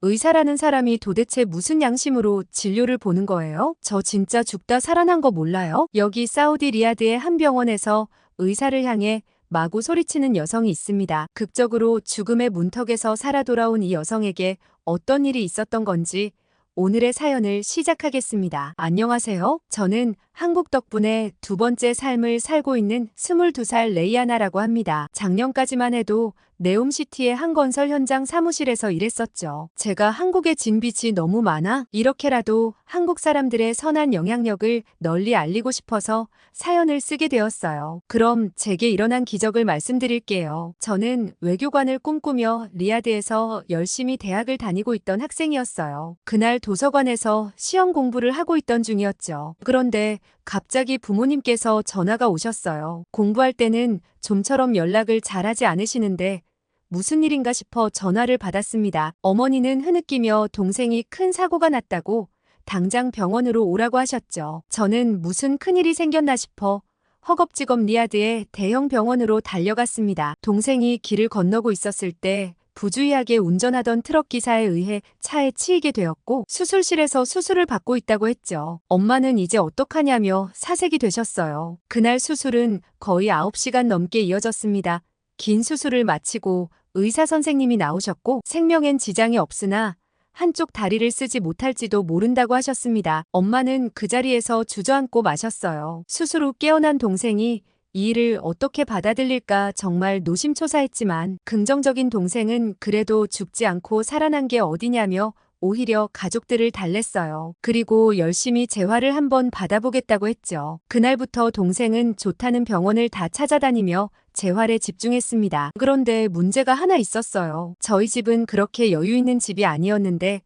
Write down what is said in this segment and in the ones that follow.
의사라는 사람이 도대체 무슨 양심으로 진료를 보는 거예요? 저 진짜 죽다 살아난 거 몰라요? 여기 사우디 리야드의 한 병원에서 의사를 향해 마구 소리치는 여성이 있습니다. 극적으로 죽음의 문턱에서 살아 돌아온 이 여성에게 어떤 일이 있었던 건지 오늘의 사연을 시작하겠습니다. 안녕하세요. 저는 한국 덕분에 두 번째 삶을 살고 있는 22살 레이아나라고 합니다. 작년까지만 해도 네옴시티의 한 건설 현장 사무실에서 일했었죠. 제가 한국에 진 빚이 너무 많아 이렇게라도 한국 사람들의 선한 영향력을 널리 알리고 싶어서 사연을 쓰게 되었어요. 그럼 제게 일어난 기적을 말씀드릴게요. 저는 외교관을 꿈꾸며 리야드에서 열심히 대학을 다니고 있던 학생이었어요. 그날 도서관에서 시험 공부를 하고 있던 중이었죠. 그런데 갑자기 부모님께서 전화가 오셨어요. 공부할 때는 좀처럼 연락을 잘하지 않으시는데 무슨 일인가 싶어 전화를 받았습니다. 어머니는 흐느끼며 동생이 큰 사고가 났다고 당장 병원으로 오라고 하셨죠. 저는 무슨 큰일이 생겼나 싶어 허겁지겁 리야드의 대형 병원으로 달려갔습니다. 동생이 길을 건너고 있었을 때 부주의하게 운전하던 트럭 기사에 의해 차에 치이게 되었고 수술실에서 수술을 받고 있다고 했죠. 엄마는 이제 어떡하냐며 사색이 되셨어요. 그날 수술은 거의 9시간 넘게 이어졌습니다. 긴 수술을 마치고 의사 선생님이 나오셨고 생명엔 지장이 없으나 한쪽 다리를 쓰지 못할지도 모른다고 하셨습니다. 엄마는 그 자리에서 주저앉고 마셨어요. 수술 후 깨어난 동생이 이 일을 어떻게 받아들일까 정말 노심초사했지만 긍정적인 동생은 그래도 죽지 않고 살아난 게 어디냐며 오히려 가족들을 달랬어요. 그리고 열심히 재활을 한번 받아보겠다고 했죠. 그날부터 동생은 좋다는 병원을 다 찾아다니며 재활에 집중했습니다. 그런데 문제가 하나 있었어요. 저희 집은 그렇게 여유 있는 집이 아니었는데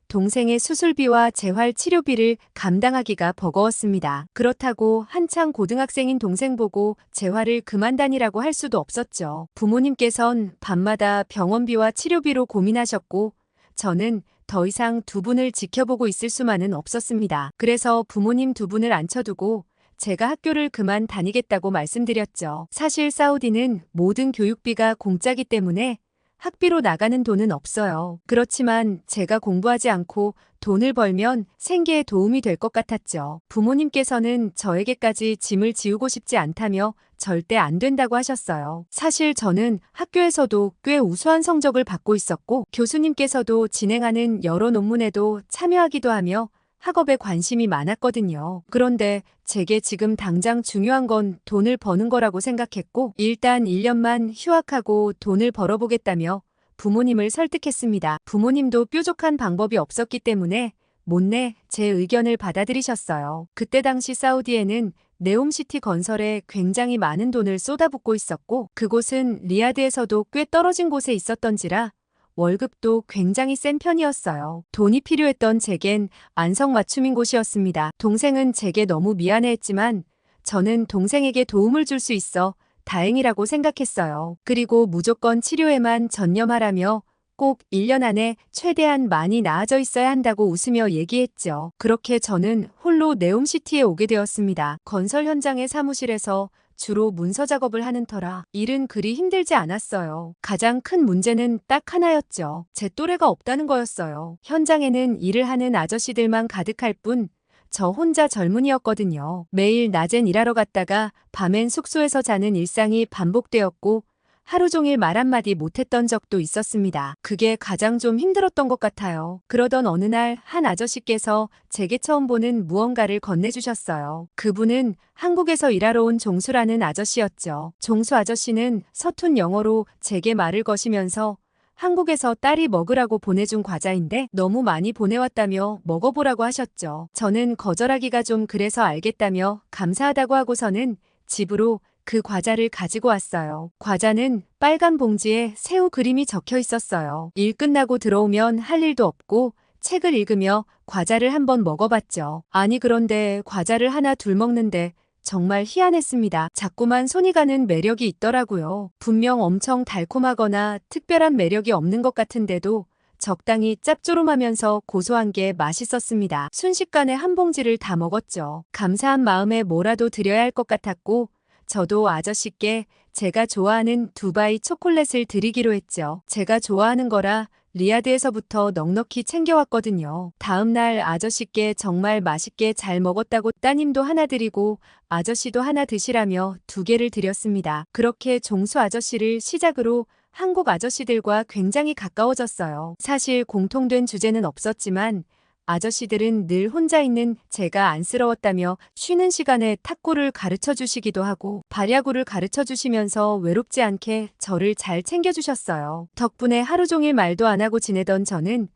동생의 수술비와 재활 치료비를 감당하기가 버거웠습니다. 그렇다고 한창 고등학생인 동생 보고 재활을 그만 다니라고 할 수도 없었죠. 부모님께선 밤마다 병원비와 치료비로 고민하셨고 저는 더 이상 두 분을 지켜보고 있을 수만은 없었습니다. 그래서 부모님 두 분을 앉혀두고 제가 학교를 그만 다니겠다고 말씀드렸죠. 사실 사우디는 모든 교육비가 공짜기 때문에 학비로 나가는 돈은 없어요. 그렇지만 제가 공부하지 않고 돈을 벌면 생계에 도움이 될 것 같았죠. 부모님께서는 저에게까지 짐을 지우고 싶지 않다며 절대 안 된다고 하셨어요. 사실 저는 학교에서도 꽤 우수한 성적을 받고 있었고 교수님께서도 진행하는 여러 논문에도 참여하기도 하며 학업에 관심이 많았거든요. 그런데 제게 지금 당장 중요한 건 돈을 버는 거라고 생각했고 일단 1년만 휴학하고 돈을 벌어보겠다며 부모님을 설득했습니다. 부모님도 뾰족한 방법이 없었기 때문에 못내 제 의견을 받아들이셨어요. 그때 당시 사우디에는 네옴시티 건설에 굉장히 많은 돈을 쏟아붓고 있었고 그곳은 리야드에서도 꽤 떨어진 곳에 있었던지라 월급도 굉장히 센 편이었어요. 돈이 필요했던 제겐 안성맞춤인 곳이었습니다. 동생은 제게 너무 미안해했지만 저는 동생에게 도움을 줄 수 있어 다행이라고 생각했어요. 그리고 무조건 치료에만 전념하라며 꼭 1년 안에 최대한 많이 나아져 있어야 한다고 웃으며 얘기했죠. 그렇게 저는 홀로 네옴시티에 오게 되었습니다. 건설 현장의 사무실에서 주로 문서 작업을 하는 터라 일은 그리 힘들지 않았어요. 가장 큰 문제는 딱 하나였죠. 제 또래가 없다는 거였어요. 현장에는 일을 하는 아저씨들만 가득할 뿐 저 혼자 젊은이였거든요. 매일 낮엔 일하러 갔다가 밤엔 숙소에서 자는 일상이 반복되었고 하루 종일 말 한마디 못했던 적도 있었습니다. 그게 가장 좀 힘들었던 것 같아요. 그러던 어느 날 한 아저씨께서 제게 처음 보는 무언가를 건네주셨어요. 그분은 한국에서 일하러 온 종수라는 아저씨였죠. 종수 아저씨는 서툰 영어로 제게 말을 거시면서 한국에서 딸이 먹으라고 보내준 과자인데 너무 많이 보내왔다며 먹어보라고 하셨죠. 저는 거절하기가 좀 그래서 알겠다며 감사하다고 하고서는 집으로 그 과자를 가지고 왔어요. 과자는 빨간 봉지에 새우 그림이 적혀 있었어요. 일 끝나고 들어오면 할 일도 없고 책을 읽으며 과자를 한번 먹어봤죠. 아니 그런데 과자를 하나 둘 먹는데 정말 희한했습니다. 자꾸만 손이 가는 매력이 있더라고요. 분명 엄청 달콤하거나 특별한 매력이 없는 것 같은데도 적당히 짭조름하면서 고소한 게 맛있었습니다. 순식간에 한 봉지를 다 먹었죠. 감사한 마음에 뭐라도 드려야 할 것 같았고 저도 아저씨께 제가 좋아하는 두바이 초콜릿을 드리기로 했죠. 제가 좋아하는 거라 리야드에서부터 넉넉히 챙겨왔거든요. 다음날 아저씨께 정말 맛있게 잘 먹었다고 따님도 하나 드리고 아저씨도 하나 드시라며 2개를 드렸습니다. 그렇게 종수 아저씨를 시작으로 한국 아저씨들과 굉장히 가까워졌어요. 사실 공통된 주제는 없었지만 아저씨들은 늘 혼자 있는 제가 안쓰러웠다며 쉬는 시간에 탁구를 가르쳐 주시기도 하고 발야구를 가르쳐 주시면서 외롭지 않게 저를 잘 챙겨주셨어요. 덕분에 하루 종일 말도 안 하고 지내던 저는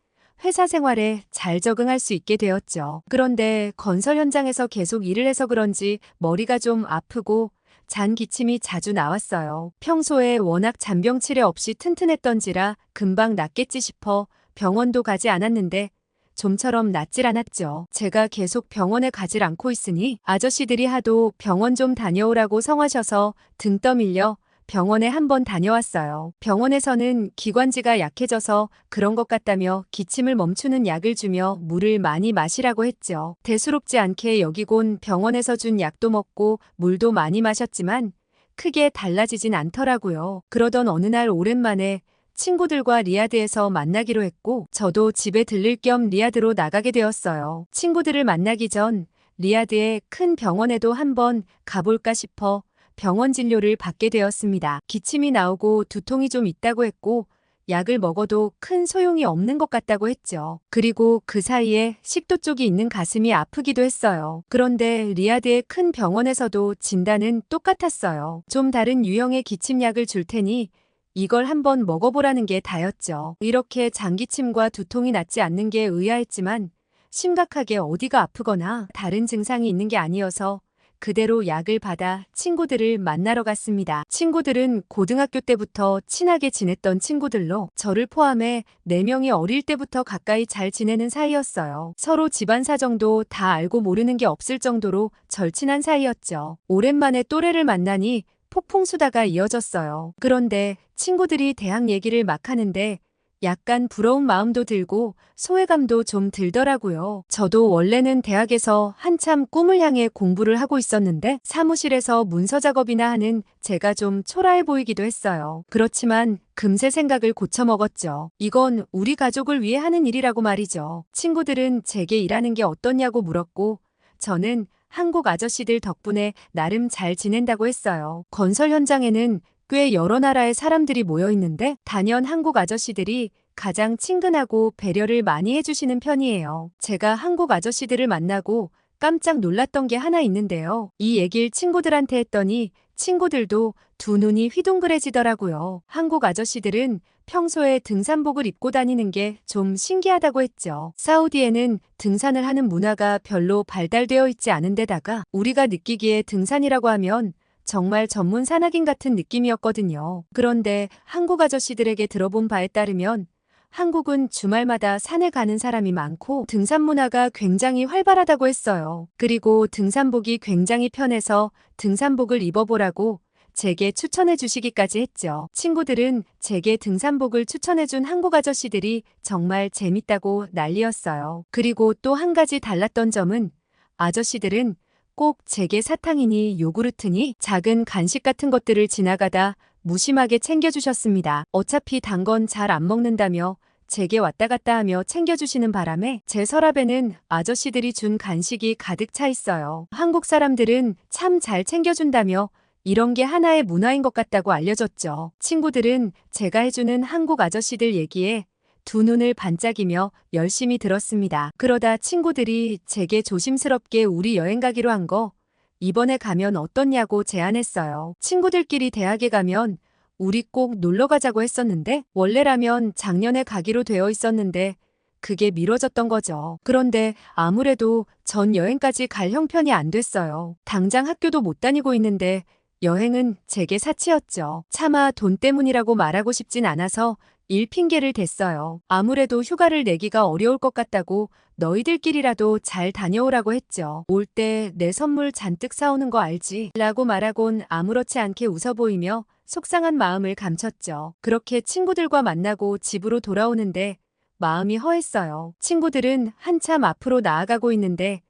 회사 생활에 잘 적응할 수 있게 되었죠. 그런데 건설 현장에서 계속 일을 해서 그런지 머리가 좀 아프고 잔 기침이 자주 나왔어요. 평소에 워낙 잔병 치레 없이 튼튼했던지라 금방 낫겠지 싶어 병원도 가지 않았는데 좀처럼 낫질 않았죠. 제가 계속 병원에 가질 않고 있으니 아저씨들이 하도 병원 좀 다녀오라고 성하셔서 등 떠밀려 병원에 한번 다녀왔어요. 병원에서는 기관지가 약해져서 그런 것 같다며 기침을 멈추는 약을 주며 물을 많이 마시라고 했죠. 대수롭지 않게 여기곤 병원에서 준 약도 먹고 물도 많이 마셨지만 크게 달라지진 않더라고요. 그러던 어느 날 오랜만에 친구들과 리야드에서 만나기로 했고 저도 집에 들를 겸 리야드로 나가게 되었어요. 친구들을 만나기 전 리야드의 큰 병원에도 한번 가볼까 싶어 병원 진료를 받게 되었습니다. 기침이 나오고 두통이 좀 있다고 했고 약을 먹어도 큰 소용이 없는 것 같다고 했죠. 그리고 그 사이에 식도 쪽이 있는 가슴이 아프기도 했어요. 그런데 리야드의 큰 병원에서도 진단은 똑같았어요. 좀 다른 유형의 기침약을 줄 테니 이걸 한번 먹어보라는 게 다였죠. 이렇게 장기침과 두통이 낫지 않는 게 의아했지만 심각하게 어디가 아프거나 다른 증상이 있는 게 아니어서 그대로 약을 받아 친구들을 만나러 갔습니다. 친구들은 고등학교 때부터 친하게 지냈던 친구들로 저를 포함해 4명이 어릴 때부터 가까이 잘 지내는 사이였어요. 서로 집안 사정도 다 알고 모르는 게 없을 정도로 절친한 사이였죠. 오랜만에 또래를 만나니 폭풍수다가 이어졌어요. 그런데 친구들이 대학 얘기를 막 하는데 약간 부러운 마음도 들고 소외감도 좀 들더라고요. 저도 원래는 대학에서 한참 꿈을 향해 공부를 하고 있었는데 사무실에서 문서 작업이나 하는 제가 좀 초라해 보이기도 했어요. 그렇지만 금세 생각을 고쳐먹었죠. 이건 우리 가족을 위해 하는 일이라고 말이죠. 친구들은 제게 일하는 게 어떠냐고 물었고 저는 한국 아저씨들 덕분에 나름 잘 지낸다고 했어요. 건설 현장에는 꽤 여러 나라의 사람들이 모여 있는데 단연 한국 아저씨들이 가장 친근하고 배려를 많이 해주시는 편이에요. 제가 한국 아저씨들을 만나고 깜짝 놀랐던 게 하나 있는데요. 이 얘기를 친구들한테 했더니 친구들도 두 눈이 휘둥그레지더라고요. 한국 아저씨들은 평소에 등산복을 입고 다니는 게 좀 신기하다고 했죠. 사우디에는 등산을 하는 문화가 별로 발달되어 있지 않은 데다가 우리가 느끼기에 등산이라고 하면 정말 전문 산악인 같은 느낌이었거든요. 그런데 한국 아저씨들에게 들어본 바에 따르면 한국은 주말마다 산에 가는 사람이 많고 등산 문화가 굉장히 활발하다고 했어요. 그리고 등산복이 굉장히 편해서 등산복을 입어보라고 제게 추천해 주시기까지 했죠. 친구들은 제게 등산복을 추천해준 한국 아저씨들이 정말 재밌다고 난리였어요. 그리고 또 한 가지 달랐던 점은 아저씨들은 꼭 제게 사탕이니 요구르트니 작은 간식 같은 것들을 지나가다 무심하게 챙겨주셨습니다. 어차피 단 건 잘 안 먹는다며 제게 왔다 갔다 하며 챙겨주시는 바람에 제 서랍에는 아저씨들이 준 간식이 가득 차 있어요. 한국 사람들은 참 잘 챙겨준다며 이런 게 하나의 문화인 것 같다고 알려졌죠. 친구들은 제가 해주는 한국 아저씨들 얘기에 두 눈을 반짝이며 열심히 들었습니다. 그러다 친구들이 제게 조심스럽게 우리 여행 가기로 한 거 이번에 가면 어떻냐고 제안했어요. 친구들끼리 대학에 가면 우리 꼭 놀러 가자고 했었는데 원래라면 작년에 가기로 되어 있었는데 그게 미뤄졌던 거죠. 그런데 아무래도 전 여행까지 갈 형편이 안 됐어요. 당장 학교도 못 다니고 있는데 여행은 제게 사치였죠. 차마 돈 때문이라고 말하고 싶진 않아서 일 핑계를 댔어요. 아무래도 휴가를 내기가 어려울 것 같다고 너희들끼리라도 잘 다녀오라고 했죠. 올 때 내 선물 잔뜩 사오는 거 알지? 라고 말하곤 아무렇지 않게 웃어 보이며 속상한 마음을 감췄죠. 그렇게 친구들과 만나고 집으로 돌아오는데 마음이 허했어요. 친구들은 한참 앞으로 나아가고 있는데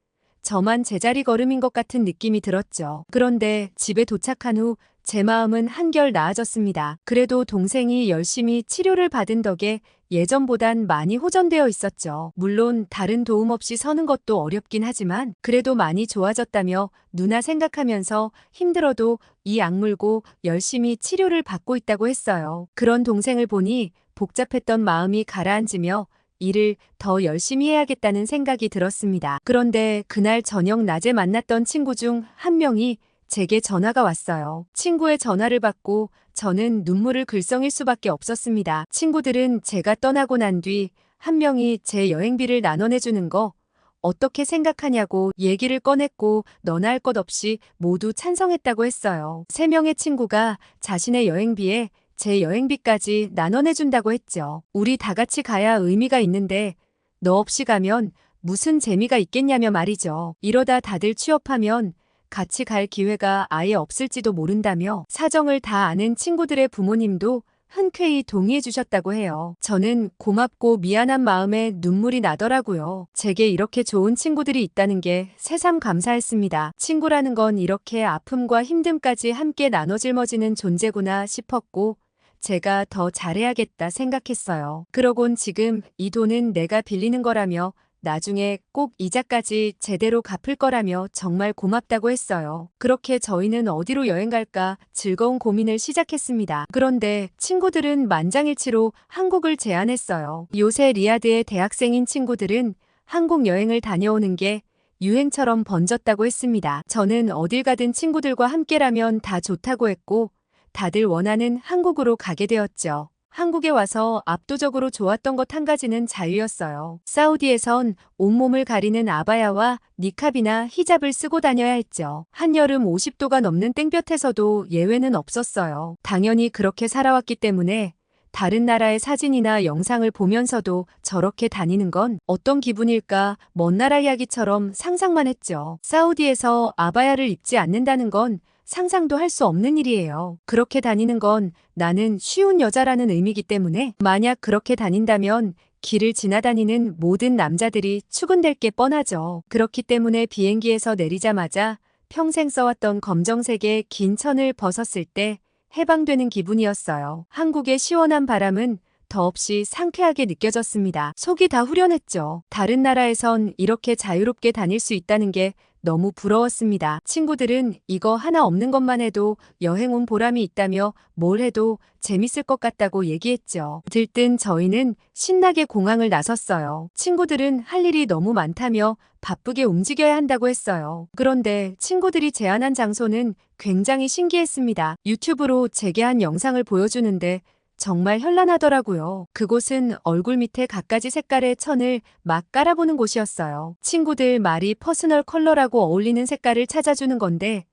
저만 제자리 걸음인 것 같은 느낌이 들었죠. 그런데 집에 도착한 후 제 마음은 한결 나아졌습니다. 그래도 동생이 열심히 치료를 받은 덕에 예전보단 많이 호전되어 있었죠. 물론 다른 도움 없이 서는 것도 어렵긴 하지만 그래도 많이 좋아졌다며 누나 생각하면서 힘들어도 이 악물고 열심히 치료를 받고 있다고 했어요. 그런 동생을 보니 복잡했던 마음이 가라앉으며 일을 더 열심히 해야겠다는 생각이 들었습니다. 그런데 그날 저녁 낮에 만났던 친구 중 한 명이 제게 전화가 왔어요. 친구의 전화를 받고 저는 눈물을 글썽일 수밖에 없었습니다. 친구들은 제가 떠나고 난 뒤 한 명이 제 여행비를 나눠내주는 거 어떻게 생각하냐고 얘기를 꺼냈고 너나 할 것 없이 모두 찬성했다고 했어요. 3명의 친구가 자신의 여행비에 제 여행비까지 나눠내준다고 했죠. 우리 다 같이 가야 의미가 있는데 너 없이 가면 무슨 재미가 있겠냐며 말이죠. 이러다 다들 취업하면 같이 갈 기회가 아예 없을지도 모른다며 사정을 다 아는 친구들의 부모님도 흔쾌히 동의해 주셨다고 해요. 저는 고맙고 미안한 마음에 눈물이 나더라고요. 제게 이렇게 좋은 친구들이 있다는 게 새삼 감사했습니다. 친구라는 건 이렇게 아픔과 힘듦까지 함께 나눠 짊어지는 존재구나 싶었고 제가 더 잘해야겠다 생각했어요. 그러곤 지금 이 돈은 내가 빌리는 거라며 나중에 꼭 이자까지 제대로 갚을 거라며 정말 고맙다고 했어요. 그렇게 저희는 어디로 여행 갈까 즐거운 고민을 시작했습니다. 그런데 친구들은 만장일치로 한국을 제안했어요. 요새 리야드의 대학생인 친구들은 한국 여행을 다녀오는 게 유행처럼 번졌다고 했습니다. 저는 어딜 가든 친구들과 함께라면 다 좋다고 했고 다들 원하는 한국으로 가게 되었죠. 한국에 와서 압도적으로 좋았던 것 한 가지는 자유였어요. 사우디에선 온몸을 가리는 아바야와 니캅이나 히잡을 쓰고 다녀야 했죠. 한여름 50도가 넘는 땡볕에서도 예외는 없었어요. 당연히 그렇게 살아왔기 때문에 다른 나라의 사진이나 영상을 보면서도 저렇게 다니는 건 어떤 기분일까 먼 나라 이야기처럼 상상만 했죠. 사우디에서 아바야를 입지 않는다는 건 상상도 할 수 없는 일이에요. 그렇게 다니는 건 나는 쉬운 여자라는 의미이기 때문에 만약 그렇게 다닌다면 길을 지나다니는 모든 남자들이 추근될 게 뻔하죠. 그렇기 때문에 비행기에서 내리자마자 평생 써왔던 검정색의 긴 천을 벗었을 때 해방되는 기분이었어요. 한국의 시원한 바람은 더없이 상쾌하게 느껴졌습니다. 속이 다 후련했죠. 다른 나라에선 이렇게 자유롭게 다닐 수 있다는 게 너무 부러웠습니다. 친구들은 이거 하나 없는 것만 해도 여행 온 보람이 있다며 뭘 해도 재밌을 것 같다고 얘기했죠. 들뜬 저희는 신나게 공항을 나섰어요. 친구들은 할 일이 너무 많다며 바쁘게 움직여야 한다고 했어요. 그런데 친구들이 제안한 장소는 굉장히 신기했습니다. 유튜브로 재개한 영상을 보여주는데 정말 현란하더라고요. 그곳은 얼굴 밑에 갖가지 색깔의 천을 막 깔아보는 곳이었어요. 친구들 말이 퍼스널 컬러라고 어울리는 색깔을 찾아주는 건데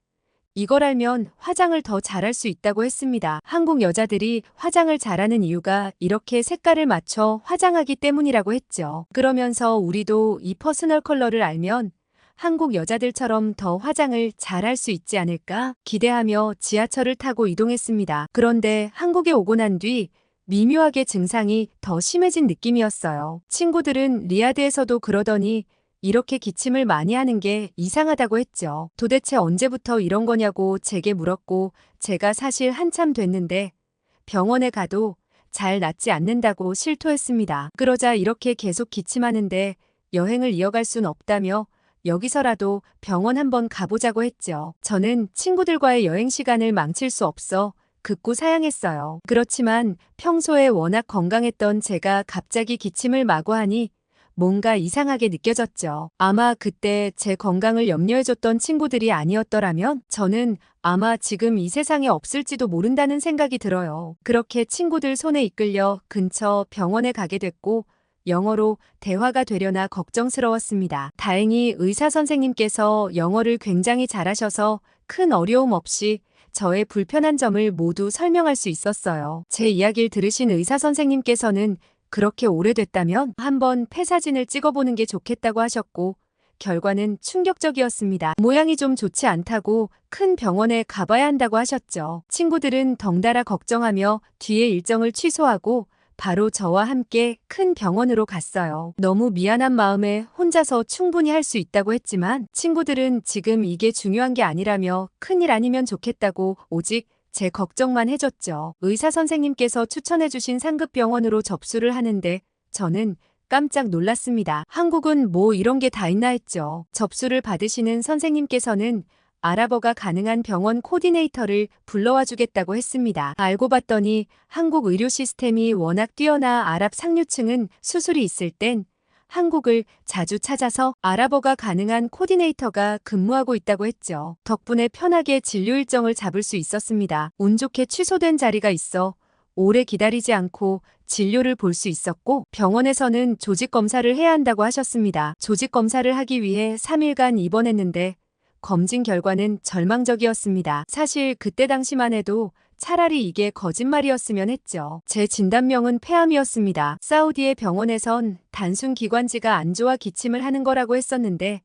이걸 알면 화장을 더 잘할 수 있다고 했습니다. 한국 여자들이 화장을 잘하는 이유가 이렇게 색깔을 맞춰 화장하기 때문이라고 했죠. 그러면서 우리도 이 퍼스널 컬러를 알면 한국 여자들처럼 더 화장을 잘할 수 있지 않을까 기대하며 지하철을 타고 이동했습니다. 그런데 한국에 오고 난 뒤 미묘하게 증상이 더 심해진 느낌이었어요. 친구들은 리야드에서도 그러더니 이렇게 기침을 많이 하는 게 이상하다고 했죠. 도대체 언제부터 이런 거냐고 제게 물었고 제가 사실 한참 됐는데 병원에 가도 잘 낫지 않는다고 실토했습니다. 그러자 이렇게 계속 기침하는데 여행을 이어갈 순 없다며 여기서라도 병원 한번 가보자고 했죠. 저는 친구들과의 여행 시간을 망칠 수 없어 극구 사양했어요. 그렇지만 평소에 워낙 건강했던 제가 갑자기 기침을 마구 하니 뭔가 이상하게 느껴졌죠. 아마 그때 제 건강을 염려해줬던 친구들이 아니었더라면 저는 아마 지금 이 세상에 없을지도 모른다는 생각이 들어요. 그렇게 친구들 손에 이끌려 근처 병원에 가게 됐고 영어로 대화가 되려나 걱정스러웠습니다. 다행히 의사 선생님께서 영어를 굉장히 잘하셔서 큰 어려움 없이 저의 불편한 점을 모두 설명할 수 있었어요. 제 이야기를 들으신 의사 선생님께서는 그렇게 오래됐다면 한번 폐 사진을 찍어보는 게 좋겠다고 하셨고 결과는 충격적이었습니다. 모양이 좀 좋지 않다고 큰 병원에 가봐야 한다고 하셨죠. 친구들은 덩달아 걱정하며 뒤에 일정을 취소하고 바로 저와 함께 큰 병원으로 갔어요. 너무 미안한 마음에 혼자서 충분히 할 수 있다고 했지만 친구들은 지금 이게 중요한 게 아니라며 큰일 아니면 좋겠다고 오직 제 걱정만 해줬죠. 의사 선생님께서 추천해주신 상급 병원으로 접수를 하는데 저는 깜짝 놀랐습니다. 한국은 뭐 이런 게 다 있나 했죠. 접수를 받으시는 선생님께서는 아랍어가 가능한 병원 코디네이터를 불러와 주겠다고 했습니다. 알고 봤더니 한국 의료 시스템이 워낙 뛰어나 아랍 상류층은 수술이 있을 땐 한국을 자주 찾아서 아랍어가 가능한 코디네이터가 근무하고 있다고 했죠. 덕분에 편하게 진료 일정을 잡을 수 있었습니다. 운 좋게 취소된 자리가 있어 오래 기다리지 않고 진료를 볼 수 있었고 병원에서는 조직 검사를 해야 한다고 하셨습니다. 조직 검사를 하기 위해 3일간 입원했는데 검진 결과는 절망적이었습니다. 사실 그때 당시만 해도 차라리 이게 거짓말이었으면 했죠. 제 진단명은 폐암이었습니다. 사우디의 병원에선 단순 기관지가 안 좋아 기침을 하는 거라고 했었는데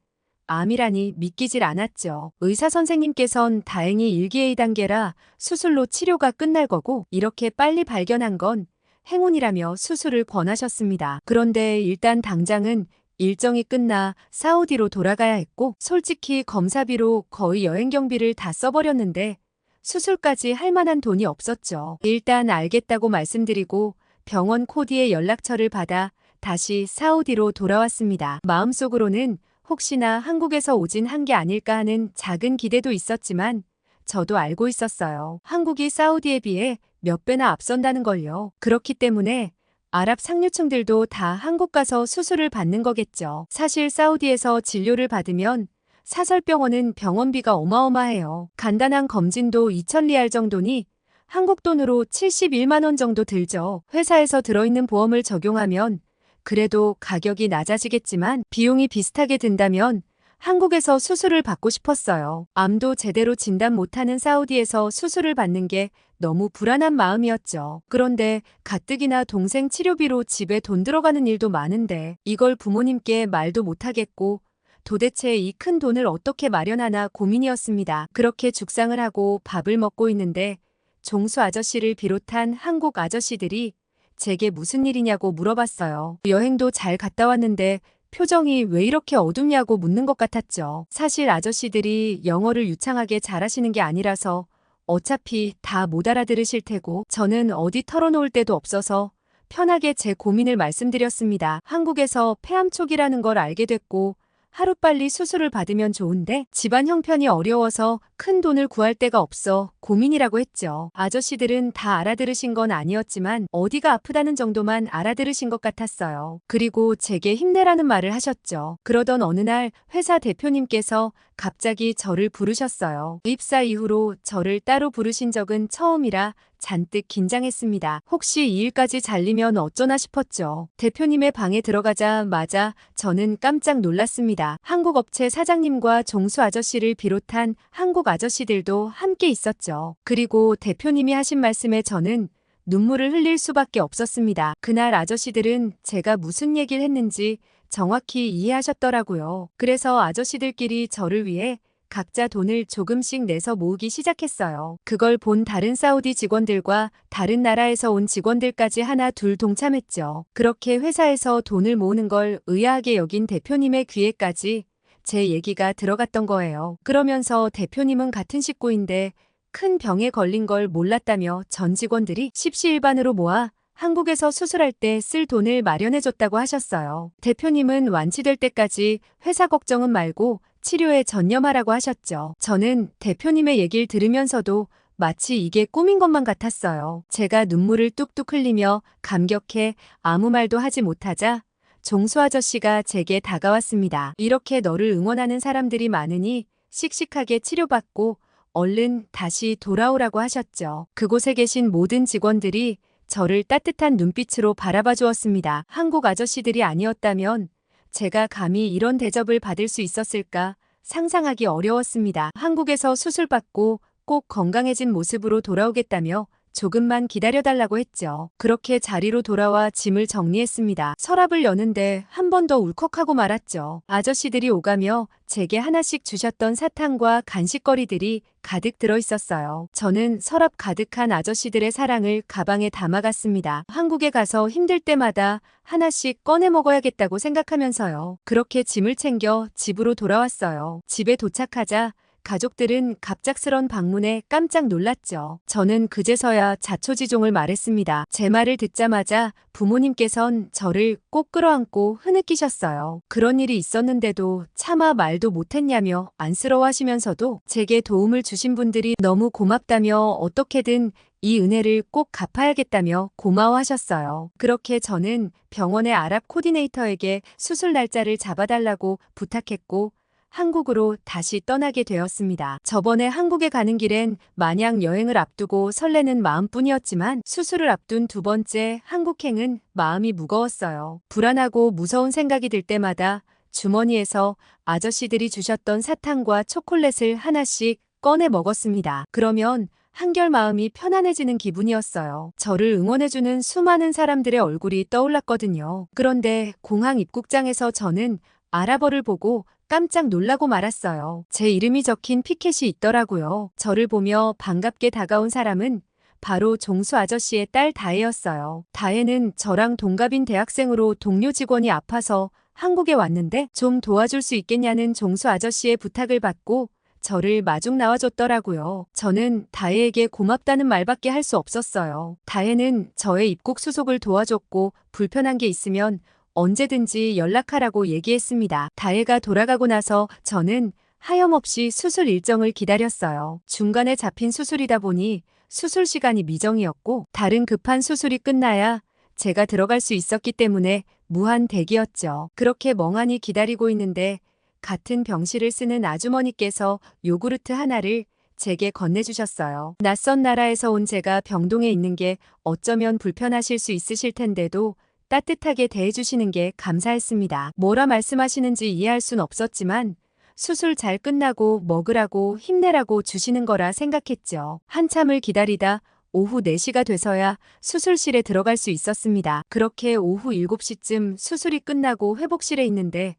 암이라니 믿기질 않았죠. 의사 선생님께선 다행히 1기 A단계라 수술로 치료가 끝날 거고 이렇게 빨리 발견한 건 행운이라며 수술을 권하셨습니다. 그런데 일단 당장은 일정이 끝나 사우디로 돌아가야 했고 솔직히 검사비로 거의 여행 경비를 다 써버렸는데 수술까지 할 만한 돈이 없었죠. 일단 알겠다고 말씀드리고 병원 코디의 연락처를 받아 다시 사우디로 돌아왔습니다. 마음속으로는 혹시나 한국에서 오진 한 게 아닐까 하는 작은 기대도 있었지만 저도 알고 있었어요. 한국이 사우디에 비해 몇 배나 앞선다는 걸요. 그렇기 때문에 아랍 상류층들도 다 한국 가서 수술을 받는 거겠죠. 사실 사우디에서 진료를 받으면 사설병원은 병원비가 어마어마해요. 간단한 검진도 2,000리알 정도니 한국 돈으로 71만 원 정도 들죠. 회사에서 들어있는 보험을 적용하면 그래도 가격이 낮아지겠지만 비용이 비슷하게 든다면 한국에서 수술을 받고 싶었어요. 암도 제대로 진단 못하는 사우디에서 수술을 받는 게 너무 불안한 마음이었죠. 그런데 가뜩이나 동생 치료비로 집에 돈 들어가는 일도 많은데 이걸 부모님께 말도 못하겠고 도대체 이 큰 돈을 어떻게 마련하나 고민이었습니다. 그렇게 죽상을 하고 밥을 먹고 있는데 종수 아저씨를 비롯한 한국 아저씨들이 제게 무슨 일이냐고 물어봤어요. 여행도 잘 갔다 왔는데 표정이 왜 이렇게 어둡냐고 묻는 것 같았죠. 사실 아저씨들이 영어를 유창하게 잘하시는 게 아니라서 어차피 다 못 알아들으실 테고 저는 어디 털어놓을 데도 없어서 편하게 제 고민을 말씀드렸습니다. 한국에서 폐암 초기라는 걸 알게 됐고 하루빨리 수술을 받으면 좋은데 집안 형편이 어려워서 큰 돈을 구할 데가 없어 고민이라고 했죠. 아저씨들은 다 알아들으신 건 아니었지만 어디가 아프다는 정도만 알아들으신 것 같았어요. 그리고 제게 힘내라는 말을 하셨죠. 그러던 어느 날 회사 대표님께서 갑자기 저를 부르셨어요. 입사 이후로 저를 따로 부르신 적은 처음이라 잔뜩 긴장했습니다. 혹시 이 일까지 잘리면 어쩌나 싶었죠. 대표님의 방에 들어가자마자 저는 깜짝 놀랐습니다. 한국 업체 사장님과 종수 아저씨를 비롯한 한국 아저씨들도 함께 있었죠. 그리고 대표님이 하신 말씀에 저는 눈물을 흘릴 수밖에 없었습니다. 그날 아저씨들은 제가 무슨 얘기를 했는지 정확히 이해하셨더라고요. 그래서 아저씨들끼리 저를 위해 각자 돈을 조금씩 내서 모으기 시작했어요. 그걸 본 다른 사우디 직원들과 다른 나라에서 온 직원들까지 하나 둘 동참했죠. 그렇게 회사에서 돈을 모으는 걸 의아하게 여긴 대표님의 귀에까지 제 얘기가 들어갔던 거예요. 그러면서 대표님은 같은 식구인데 큰 병에 걸린 걸 몰랐다며 전 직원들이 십시일반으로 모아 한국에서 수술할 때 쓸 돈을 마련해줬다고 하셨어요. 대표님은 완치될 때까지 회사 걱정은 말고 치료에 전념하라고 하셨죠. 저는 대표님의 얘기를 들으면서도 마치 이게 꿈인 것만 같았어요. 제가 눈물을 뚝뚝 흘리며 감격해 아무 말도 하지 못하자 종수 아저씨가 제게 다가왔습니다. 이렇게 너를 응원하는 사람들이 많으니 씩씩하게 치료받고 얼른 다시 돌아오라고 하셨죠. 그곳에 계신 모든 직원들이 저를 따뜻한 눈빛으로 바라봐 주었습니다. 한국 아저씨들이 아니었다면 제가 감히 이런 대접을 받을 수 있었을까 상상하기 어려웠습니다. 한국에서 수술받고 꼭 건강해진 모습으로 돌아오겠다며 조금만 기다려달라고 했죠. 그렇게 자리로 돌아와 짐을 정리했습니다. 서랍을 여는데 한 번 더 울컥하고 말았죠. 아저씨들이 오가며 제게 하나씩 주셨던 사탕과 간식거리들이 가득 들어있었어요. 저는 서랍 가득한 아저씨들의 사랑을 가방에 담아갔습니다. 한국에 가서 힘들 때마다 하나씩 꺼내 먹어야겠다고 생각하면서요. 그렇게 짐을 챙겨 집으로 돌아왔어요. 집에 도착하자 가족들은 갑작스런 방문에 깜짝 놀랐죠. 저는 그제서야 자초지종을 말했습니다. 제 말을 듣자마자 부모님께선 저를 꼭 끌어안고 흐느끼셨어요. 그런 일이 있었는데도 차마 말도 못했냐며 안쓰러워하시면서도 제게 도움을 주신 분들이 너무 고맙다며 어떻게든 이 은혜를 꼭 갚아야겠다며 고마워하셨어요. 그렇게 저는 병원의 아랍 코디네이터에게 수술 날짜를 잡아달라고 부탁했고 한국으로 다시 떠나게 되었습니다. 저번에 한국에 가는 길엔 마냥 여행을 앞두고 설레는 마음뿐이었지만 수술을 앞둔 두 번째 한국행은 마음이 무거웠어요. 불안하고 무서운 생각이 들 때마다 주머니에서 아저씨들이 주셨던 사탕과 초콜릿을 하나씩 꺼내 먹었습니다. 그러면 한결 마음이 편안해지는 기분이었어요. 저를 응원해주는 수많은 사람들의 얼굴이 떠올랐거든요. 그런데 공항 입국장에서 저는 아랍어를 보고 깜짝 놀라고 말았어요. 제 이름이 적힌 피켓이 있더라고요. 저를 보며 반갑게 다가온 사람은 바로 종수 아저씨의 딸 다혜였어요. 다혜는 저랑 동갑인 대학생으로 동료 직원이 아파서 한국에 왔는데 좀 도와줄 수 있겠냐는 종수 아저씨의 부탁을 받고 저를 마중 나와줬더라고요. 저는 다혜에게 고맙다는 말밖에 할 수 없었어요. 다혜는 저의 입국 수속을 도와줬고 불편한 게 있으면 언제든지 연락하라고 얘기했습니다. 다혜가 돌아가고 나서 저는 하염없이 수술 일정을 기다렸어요. 중간에 잡힌 수술이다 보니 수술 시간이 미정이었고 다른 급한 수술이 끝나야 제가 들어갈 수 있었기 때문에 무한 대기였죠. 그렇게 멍하니 기다리고 있는데 같은 병실을 쓰는 아주머니께서 요구르트 하나를 제게 건네주셨어요. 낯선 나라에서 온 제가 병동에 있는 게 어쩌면 불편하실 수 있으실 텐데도 따뜻하게 대해주시는 게 감사했습니다. 뭐라 말씀하시는지 이해할 순 없었지만 수술 잘 끝나고 먹으라고 힘내라고 주시는 거라 생각했죠. 한참을 기다리다 오후 4시가 돼서야 수술실에 들어갈 수 있었습니다. 그렇게 오후 7시쯤 수술이 끝나고 회복실에 있는데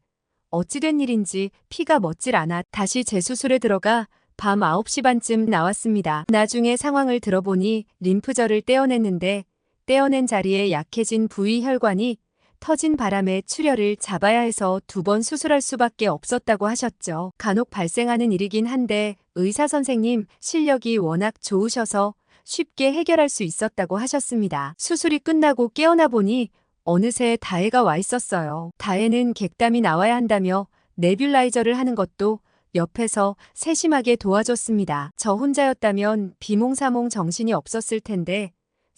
어찌된 일인지 피가 멎질 않아 다시 재수술에 들어가 밤 9시 반쯤 나왔습니다. 나중에 상황을 들어보니 림프절을 떼어냈는데 떼어낸 자리에 약해진 부위 혈관이 터진 바람에 출혈을 잡아야 해서 2번 수술할 수밖에 없었다고 하셨죠. 간혹 발생하는 일이긴 한데 의사 선생님 실력이 워낙 좋으셔서 쉽게 해결할 수 있었다고 하셨습니다. 수술이 끝나고 깨어나 보니 어느새 다혜가 와 있었어요. 다혜는 객담이 나와야 한다며 네뷸라이저를 하는 것도 옆에서 세심하게 도와줬습니다. 저 혼자였다면 비몽사몽 정신이 없었을 텐데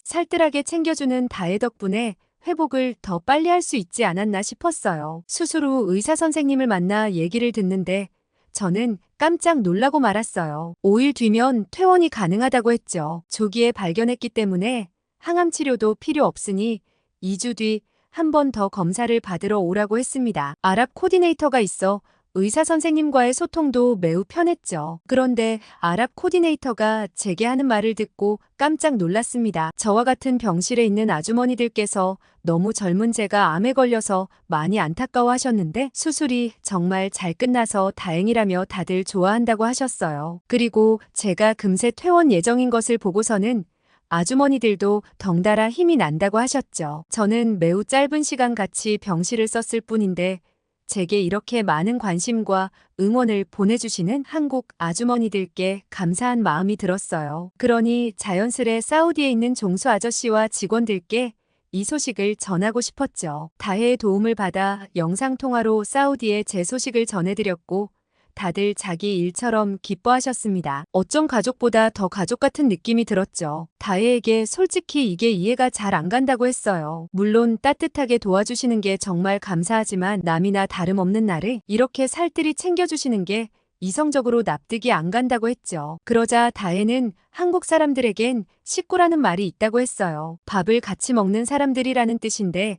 살뜰하게 챙겨주는 다혜 덕분에 회복을 더 빨리 할 수 있지 않았나 싶었어요. 수술 후 의사 선생님을 만나 얘기를 듣는데 저는 깜짝 놀라고 말았어요. 5일 뒤면 퇴원이 가능하다고 했죠. 조기에 발견했기 때문에 항암 치료도 필요 없으니 2주 뒤 한 번 더 검사를 받으러 오라고 했습니다. 아랍 코디네이터가 있어 의사 선생님과의 소통도 매우 편했죠. 그런데 아랍 코디네이터가 제게 하는 말을 듣고 깜짝 놀랐습니다. 저와 같은 병실에 있는 아주머니들께서 너무 젊은 제가 암에 걸려서 많이 안타까워하셨는데 수술이 정말 잘 끝나서 다행이라며 다들 좋아한다고 하셨어요. 그리고 제가 금세 퇴원 예정인 것을 보고서는 아주머니들도 덩달아 힘이 난다고 하셨죠. 저는 매우 짧은 시간 같이 병실을 썼을 뿐인데 제게 이렇게 많은 관심과 응원을 보내주시는 한국 아주머니들께 감사한 마음이 들었어요. 그러니 자연스레 사우디에 있는 종수 아저씨와 직원들께 이 소식을 전하고 싶었죠. 다혜의 도움을 받아 영상통화로 사우디에 제 소식을 전해드렸고 다들 자기 일처럼 기뻐하셨습니다. 어쩜 가족보다 더 가족 같은 느낌이 들었죠. 다혜에게 솔직히 이게 이해가 잘 안 간다고 했어요. 물론 따뜻하게 도와주시는 게 정말 감사하지만 남이나 다름없는 나를 이렇게 살뜰히 챙겨주시는 게 이성적으로 납득이 안 간다고 했죠. 그러자 다혜는 한국 사람들에겐 식구라는 말이 있다고 했어요. 밥을 같이 먹는 사람들이라는 뜻인데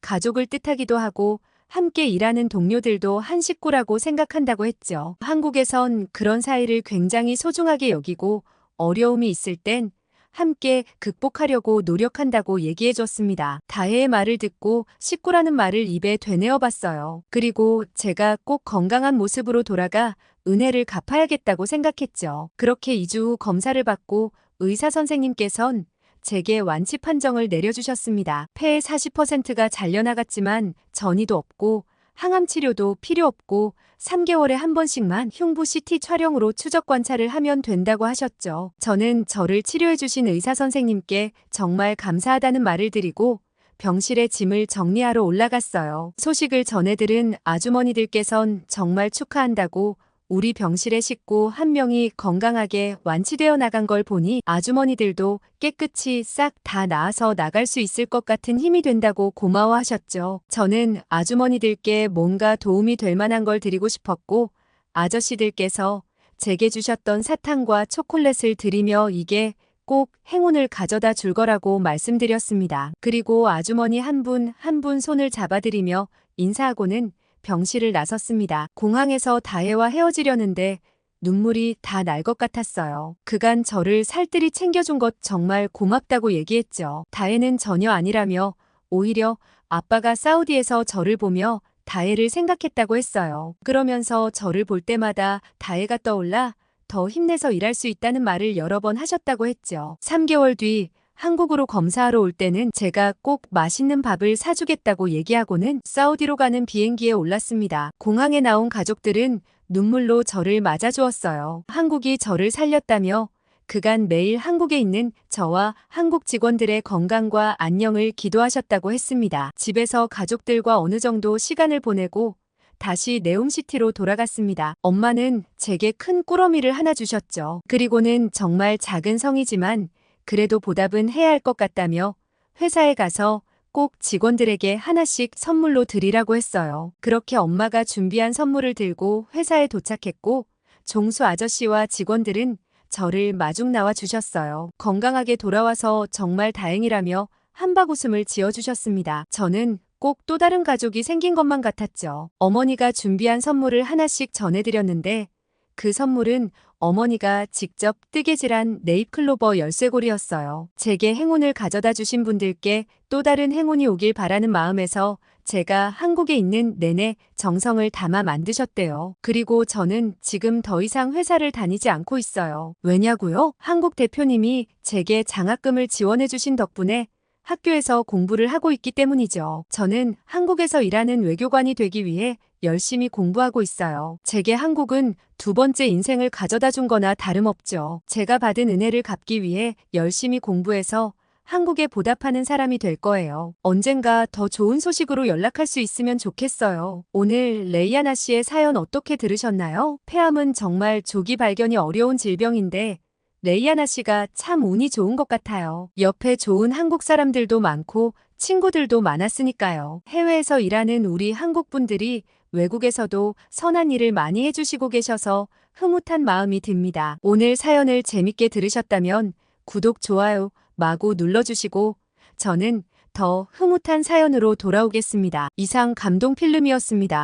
가족을 뜻하기도 하고 함께 일하는 동료들도 한 식구라고 생각한다고 했죠. 한국에선 그런 사이를 굉장히 소중하게 여기고 어려움이 있을 땐 함께 극복하려고 노력한다고 얘기해줬습니다. 다혜의 말을 듣고 식구라는 말을 입에 되뇌어 봤어요. 그리고 제가 꼭 건강한 모습으로 돌아가 은혜를 갚아야겠다고 생각했죠. 그렇게 2주 후 검사를 받고 의사 선생님께선 제게 완치 판정을 내려주셨습니다. 폐의 40%가 잘려나갔지만 전이도 없고 항암 치료도 필요 없고 3개월에 한 번씩만 흉부 CT 촬영으로 추적 관찰을 하면 된다고 하셨죠. 저는 저를 치료해주신 의사 선생님께 정말 감사하다는 말을 드리고 병실에 짐을 정리하러 올라갔어요. 소식을 전해들은 아주머니들께선 정말 축하한다고 우리 병실의 식구 한 명이 건강하게 완치되어 나간 걸 보니 아주머니들도 깨끗이 싹 다 나아서 나갈 수 있을 것 같은 힘이 된다고 고마워하셨죠. 저는 아주머니들께 뭔가 도움이 될 만한 걸 드리고 싶었고 아저씨들께서 제게 주셨던 사탕과 초콜릿을 드리며 이게 꼭 행운을 가져다 줄 거라고 말씀드렸습니다. 그리고 아주머니 한 분 한 분 손을 잡아드리며 인사하고는 병실을 나섰습니다. 공항에서 다혜와 헤어지려는데 눈물이 다 날 것 같았어요. 그간 저를 살뜰히 챙겨준 것 정말 고맙다고 얘기했죠. 다혜는 전혀 아니라며 오히려 아빠가 사우디에서 저를 보며 다혜를 생각했다고 했어요. 그러면서 저를 볼 때마다 다혜가 떠올라 더 힘내서 일할 수 있다는 말을 여러 번 하셨다고 했죠. 3개월 뒤 한국으로 검사하러 올 때는 제가 꼭 맛있는 밥을 사주겠다고 얘기하고는 사우디로 가는 비행기에 올랐습니다. 공항에 나온 가족들은 눈물로 저를 맞아주었어요. 한국이 저를 살렸다며 그간 매일 한국에 있는 저와 한국 직원들의 건강과 안녕을 기도하셨다고 했습니다. 집에서 가족들과 어느 정도 시간을 보내고 다시 네옴시티로 돌아갔습니다. 엄마는 제게 큰 꾸러미를 하나 주셨죠. 그리고는 정말 작은 성이지만 그래도 보답은 해야 할 것 같다며 회사에 가서 꼭 직원들에게 하나씩 선물로 드리라고 했어요. 그렇게 엄마가 준비한 선물을 들고 회사에 도착했고 종수 아저씨와 직원들은 저를 마중 나와 주셨어요. 건강하게 돌아와서 정말 다행이라며 한박웃음을 지어주셨습니다. 저는 꼭 또 다른 가족이 생긴 것만 같았죠. 어머니가 준비한 선물을 하나씩 전해드렸는데 그 선물은 어머니가 직접 뜨개질한 네잎클로버 열쇠고리였어요. 제게 행운을 가져다 주신 분들께 또 다른 행운이 오길 바라는 마음에서 제가 한국에 있는 내내 정성을 담아 만드셨대요. 그리고 저는 지금 더 이상 회사를 다니지 않고 있어요. 왜냐고요? 한국 대표님이 제게 장학금을 지원해 주신 덕분에 학교에서 공부를 하고 있기 때문이죠. 저는 한국에서 일하는 외교관이 되기 위해 열심히 공부하고 있어요. 제게 한국은 두 번째 인생을 가져다 준 거나 다름없죠. 제가 받은 은혜를 갚기 위해 열심히 공부해서 한국에 보답하는 사람이 될 거예요. 언젠가 더 좋은 소식으로 연락할 수 있으면 좋겠어요. 오늘 레이아나 씨의 사연 어떻게 들으셨나요? 폐암은 정말 조기 발견이 어려운 질병인데 레이아나 씨가 참 운이 좋은 것 같아요. 옆에 좋은 한국 사람들도 많고 친구들도 많았으니까요. 해외에서 일하는 우리 한국 분들이 외국에서도 선한 일을 많이 해주시고 계셔서 흐뭇한 마음이 듭니다. 오늘 사연을 재밌게 들으셨다면 구독, 좋아요 마구 눌러주시고 저는 더 흐뭇한 사연으로 돌아오겠습니다. 이상 감동필름이었습니다.